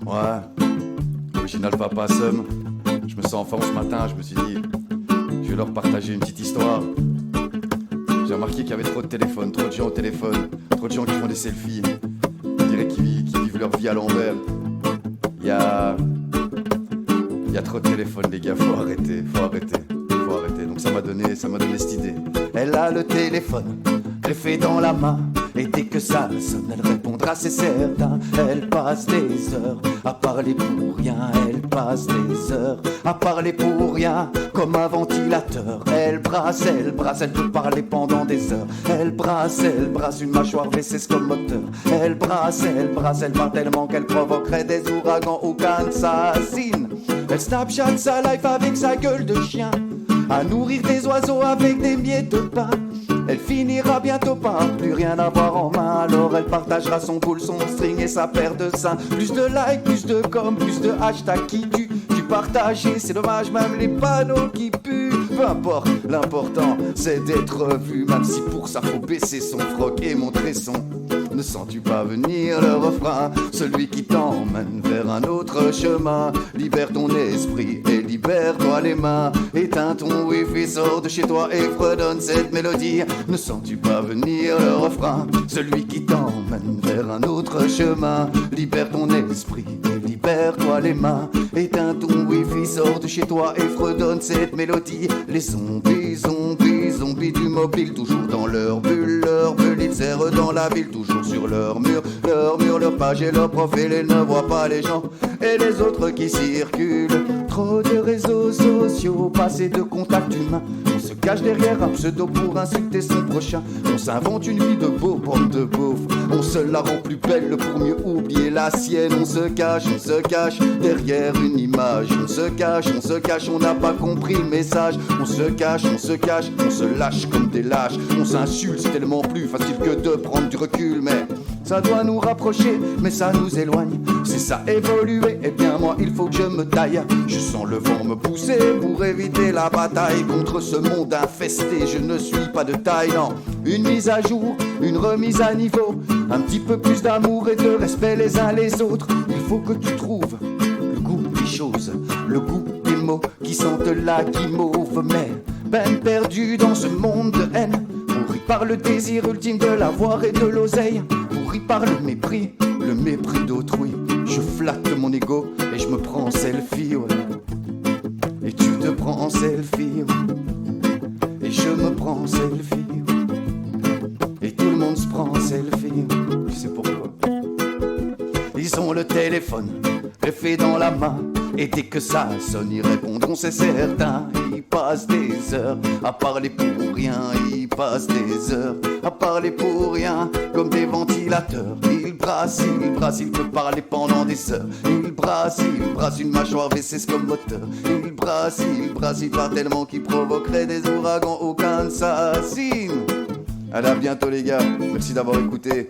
Ouais, original papa Sum. Je me sens en forme ce matin, je me suis dit, je vais leur partager une petite histoire. J'ai remarqué qu'il y avait trop de téléphones, trop de gens au téléphone, trop de gens qui font des selfies. On dirait qu'ils vivent leur vie à l'envers. Il y a trop de téléphones, les gars, faut arrêter. Donc ça m'a donné cette idée. Elle a le téléphone greffé dans la main, et dès que ça sonne, elle répondra, c'est certain. Elle passe des heures à parler pour rien, elle passe des heures à parler pour rien, comme un ventilateur. Elle brasse, elle peut parler pendant des heures. Elle brasse, une mâchoire V6 comme moteur. Elle brasse, elle parle tellement qu'elle provoquerait des ouragans au Kansas. Elle Snapchat sa life avec sa gueule de chien, à nourrir des oiseaux avec des miettes de pain. Elle finira bientôt par plus rien avoir en main. Alors elle partagera son boule, son string et sa paire de seins. Plus de likes, plus de com, plus de hashtags qui tuent. Du partager, c'est dommage, même les panneaux qui puent. Peu importe, l'important c'est d'être vu. Même si pour ça faut baisser son froc et montrer son... Ne sens-tu pas venir le refrain, celui qui t'emmène vers un autre chemin? Libère ton esprit et libère-toi les mains. Éteins ton wifi, sors de chez toi et fredonne cette mélodie. Ne sens-tu pas venir le refrain, celui qui t'emmène vers un autre chemin? Libère ton esprit et libère-toi les mains. Éteins ton wifi, sors de chez toi et fredonne cette mélodie. Les zombies du mobile, toujours dans leur bulle, ils errent dans la ville, toujours sur leur mur, leur page et leur profil. Ils ne voient pas les gens et les autres qui circulent. Trop de réseaux sociaux, passés de contact humain. On se cache derrière un pseudo pour insulter son prochain. On s'invente une vie de beau, bande de beaufs. On se la rend plus belle pour mieux oublier la sienne. On se cache derrière une image. On se cache, on n'a pas compris le message. On se cache, on se lâche comme des lâches. On s'insulte, c'est tellement plus facile que de prendre du recul. Mais ça doit nous rapprocher, mais ça nous éloigne. C'est ça évoluer, et bien moi il faut que je me taille. Je sens le vent me pousser pour éviter la bataille contre ce monde infesté. Je ne suis pas de taille, non. Une mise à jour, une remise à niveau, un petit peu plus d'amour et de respect les uns les autres. Il faut que tu trouves le goût des choses, le goût des mots qui sentent la guimauve. Mais peine perdue dans ce monde de haine, pourri par le désir ultime de l'avoir et de l'oseille, pourri par le mépris d'autrui. Je flatte mon ego et je me prends en selfie, ouais. Et tu te prends en selfie, ouais. Et je me prends en selfie, ouais. Et tout le monde se prend en selfie, tu sais pourquoi? Ils ont le téléphone greffé dans la main, et dès que ça sonne, ils répondront, c'est certain. Ils passent des heures à parler pour rien. Ils passent des heures à parler pour rien, comme des ventilateurs. Ils brassent, ils peuvent parler pendant des heures. Ils brassent, une mâchoire V6 comme moteur. Ils brassent, ils parlent tellement qu'ils provoqueraient des ouragans au Kansas. Allez, à bientôt les gars, merci d'avoir écouté.